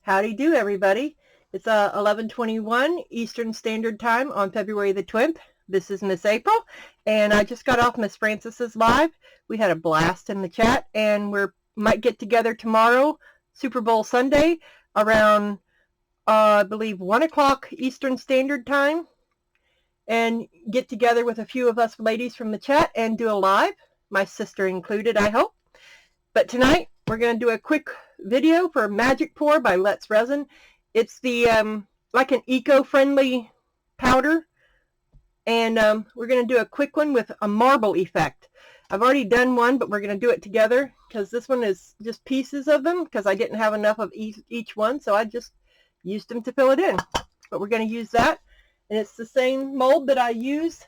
Howdy do, everybody. It's 11:21 Eastern Standard Time on February the 20th. This is Miss April, and I just got off Miss Frances's live. We had a blast in the chat, and we might get together tomorrow, Super Bowl Sunday, around, I believe, 1 o'clock Eastern Standard Time, and get together with a few of us ladies from the chat and do a live, my sister included, I hope. But tonight, we're going to do a quick video for Magic Pour by Let's Resin. It's the like an eco-friendly powder, and we're going to do a quick one with a marble effect. I've already done one, but we're going to do it together because this one is just pieces of them because I didn't have enough of each one, so I just used them to fill it in. But we're going to use that, and it's the same mold that I use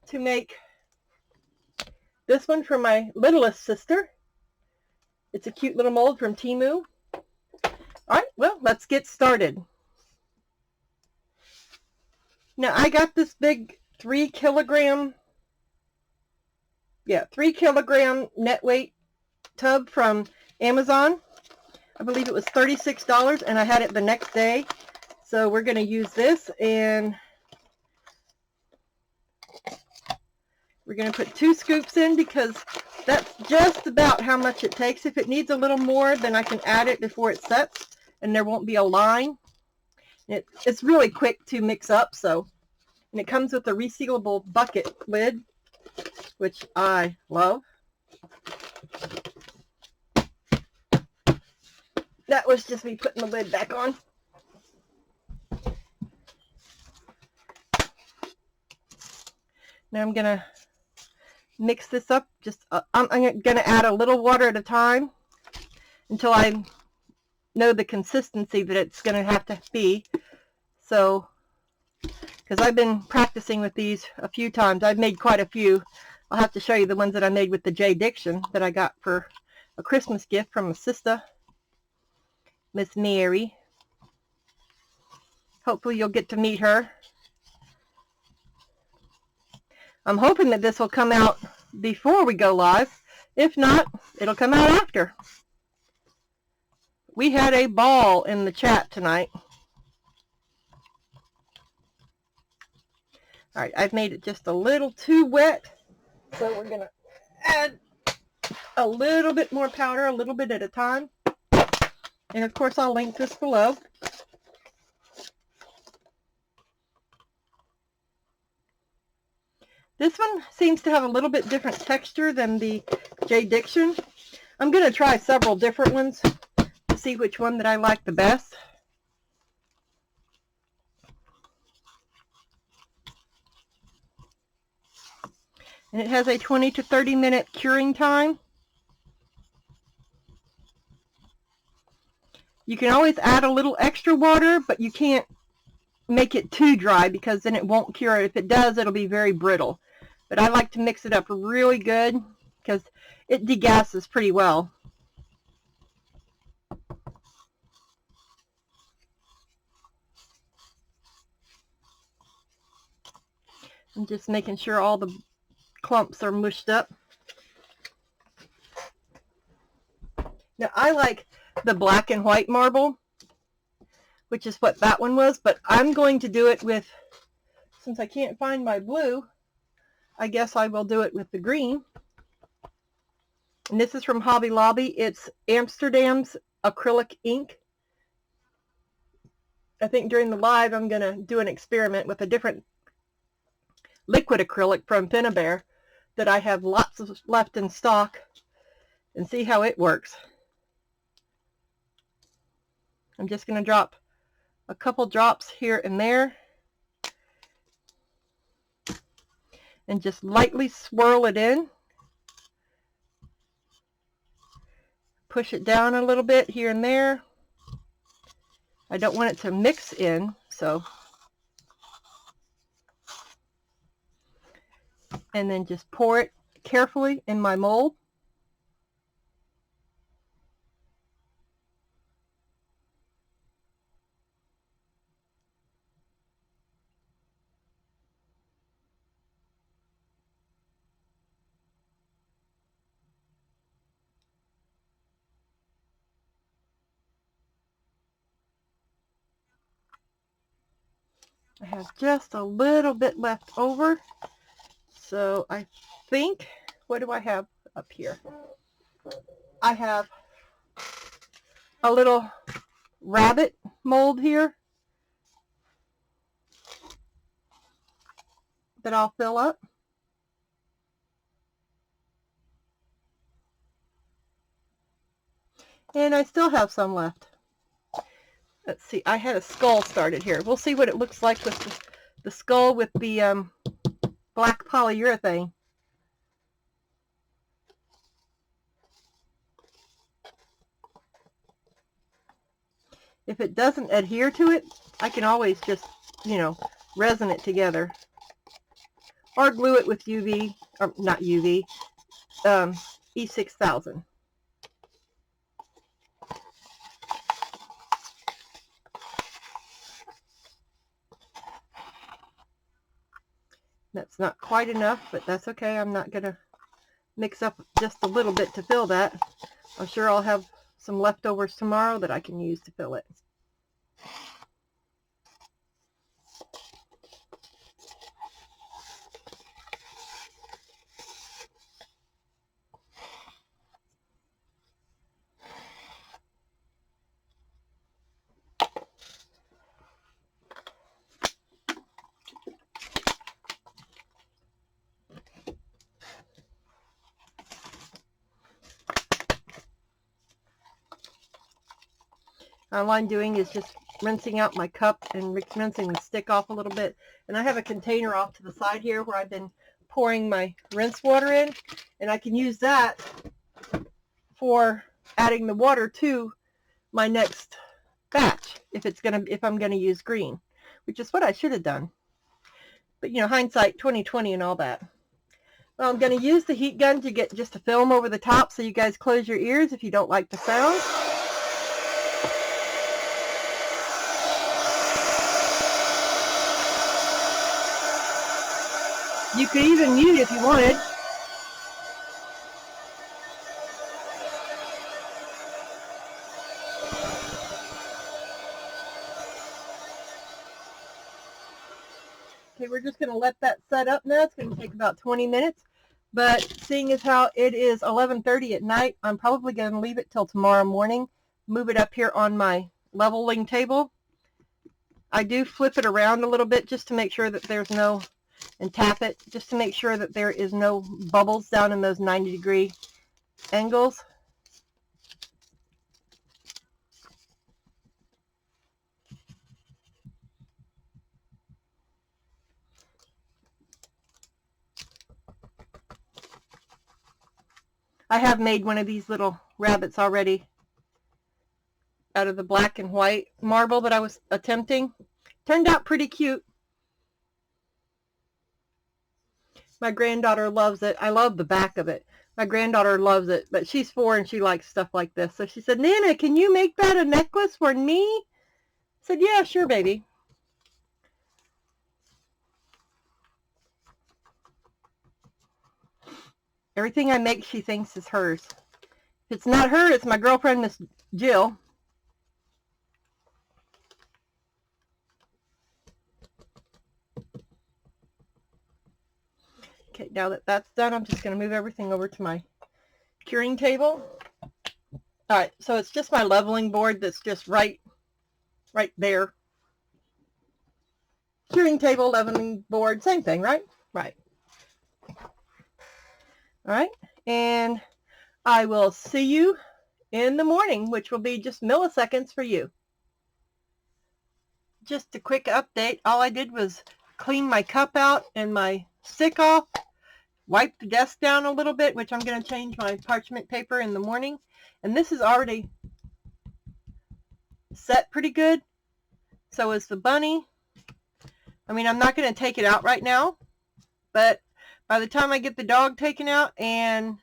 to make this one for my littlest sister. It's a cute little mold from Temu. All right, well, let's get started. Now, I got this big 3 kilogram net weight tub from Amazon. I believe it was $36, and I had it the next day. So we're going to use this, and we're going to put 2 scoops in because that's just about how much it takes. If it needs a little more, then I can add it before it sets, and there won't be a line. It's really quick to mix up, so. And it comes with a resealable bucket lid, which I love. That was just me putting the lid back on. Now I'm going to mix this up. I'm going to add a little water at a time until I know the consistency that it's going to have to be. So, because I've been practicing with these a few times. I've made quite a few. I'll have to show you the ones that I made with the J Diction that I got for a Christmas gift from my sister, Miss Mary. Hopefully you'll get to meet her. I'm hoping that this will come out before we go live. If not, it'll come out after. We had a ball in the chat tonight. All right, I've made it just a little too wet, so we're going to add a little bit more powder, a little bit at a time. And of course, I'll link this below. This one seems to have a little bit different texture than the J Diction. I'm going to try several different ones to see which one that I like the best. And it has a 20 to 30 minute curing time. You can always add a little extra water, but you can't make it too dry because then it won't cure. If it does, it'll be very brittle. But I like to mix it up really good because it degasses pretty well. I'm just making sure all the clumps are mushed up. Now, I like the black and white marble, which is what that one was, but I'm going to do it with, since I can't find my blue, I guess I will do it with the green. And this is from Hobby Lobby. It's Amsterdam's acrylic ink. I think during the live I'm going to do an experiment with a different liquid acrylic from Pinnabear that I have lots of left in stock and see how it works. I'm just going to drop a couple drops here and there and just lightly swirl it in. Push it down a little bit here and there. I don't want it to mix in, so. And then just pour it carefully in my mold. I have just a little bit left over. So I think, what do I have up here? I have a little rabbit mold here that I'll fill up. And I still have some left. Let's see, I had a skull started here. We'll see what it looks like with the skull with the black polyurethane. If it doesn't adhere to it, I can always just, you know, resin it together. Or glue it with UV, or not UV, E6000. That's not quite enough, but that's okay. I'm not going to mix up just a little bit to fill that. I'm sure I'll have some leftovers tomorrow that I can use to fill it. All I'm doing is just rinsing out my cup and rinsing the stick off a little bit. And I have a container off to the side here where I've been pouring my rinse water in, and I can use that for adding the water to my next batch if I'm gonna use green, which is what I should have done. But you know, hindsight 20/20 and all that. Well, I'm gonna use the heat gun to get just a film over the top, so you guys close your ears if you don't like the sound. You could even mute if you wanted. Okay, we're just going to let that set up now. It's going to take about 20 minutes. But seeing as how it is 11:30 at night, I'm probably going to leave it till tomorrow morning. Move it up here on my leveling table. I do flip it around a little bit just to make sure that there's no, and tap it, just to make sure that there is no bubbles down in those 90-degree angles. I have made one of these little rabbits already out of the black and white marble that I was attempting. Turned out pretty cute. My granddaughter loves it. I love the back of it. My granddaughter loves it, but she's 4 and she likes stuff like this. So she said, Nana, can you make that a necklace for me? I said, yeah, sure, baby. Everything I make, she thinks is hers. If it's not her, it's my girlfriend, Miss Jill. Okay, now that that's done, I'm just going to move everything over to my curing table. All right, so it's just my leveling board that's just right there. Curing table, leveling board, same thing, right? Right. All right, and I will see you in the morning, which will be just milliseconds for you. Just a quick update. All I did was clean my cup out and my stick off, wipe the desk down a little bit, which I'm going to change my parchment paper in the morning. And this is already set pretty good. So is the bunny. I mean, I'm not going to take it out right now, but by the time I get the dog taken out and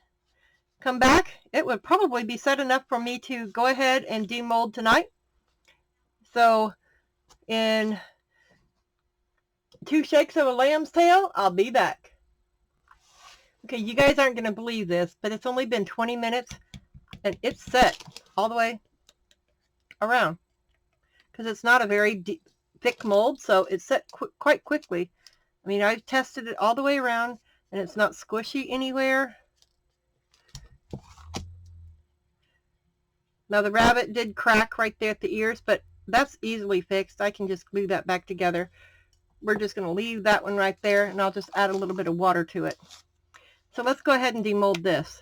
come back, it would probably be set enough for me to go ahead and demold tonight. So in 2 shakes of a lamb's tail, I'll be back. Okay, you guys aren't going to believe this, but it's only been 20 minutes and it's set all the way around because it's not a very deep, thick mold, so it's set quite quickly. I mean, I've tested it all the way around, and it's not squishy anywhere. Now the rabbit did crack right there at the ears, but that's easily fixed. I can just glue that back together. We're just going to leave that one right there, and I'll just add a little bit of water to it. So let's go ahead and demold this.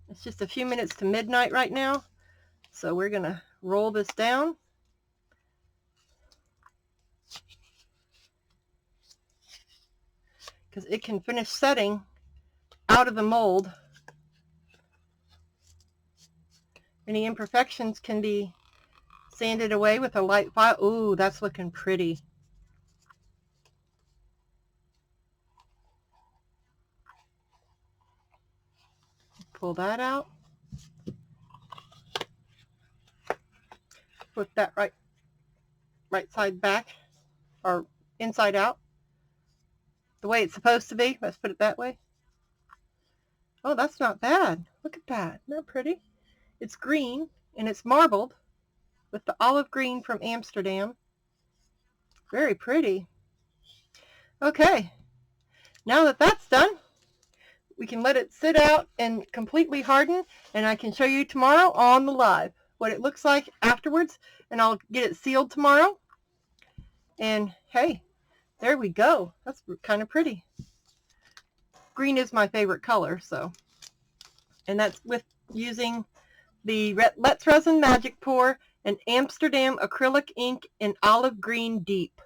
It's just a few minutes to midnight right now, so we're going to roll this down. Because it can finish setting out of the mold. Any imperfections can be sanded away with a light file. Ooh, that's looking pretty. Pull that out. Flip that right side back, or inside out. The way it's supposed to be. Let's put it that way. Oh, that's not bad. Look at that. Isn't that pretty? It's green, and it's marbled with the olive green from Amsterdam. Very pretty. Okay, now that that's done, we can let it sit out and completely harden, and I can show you tomorrow on the live what it looks like afterwards, and I'll get it sealed tomorrow. And hey, there we go. That's kind of pretty. Green is my favorite color, so. And that's with using the Let's Resin Magic Pour and Amsterdam acrylic ink in olive green deep.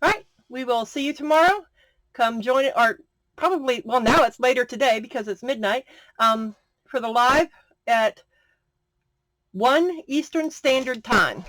All right, we will see you tomorrow. Come join it, or probably, well, now it's later today because it's midnight, for the live at 1 Eastern Standard Time.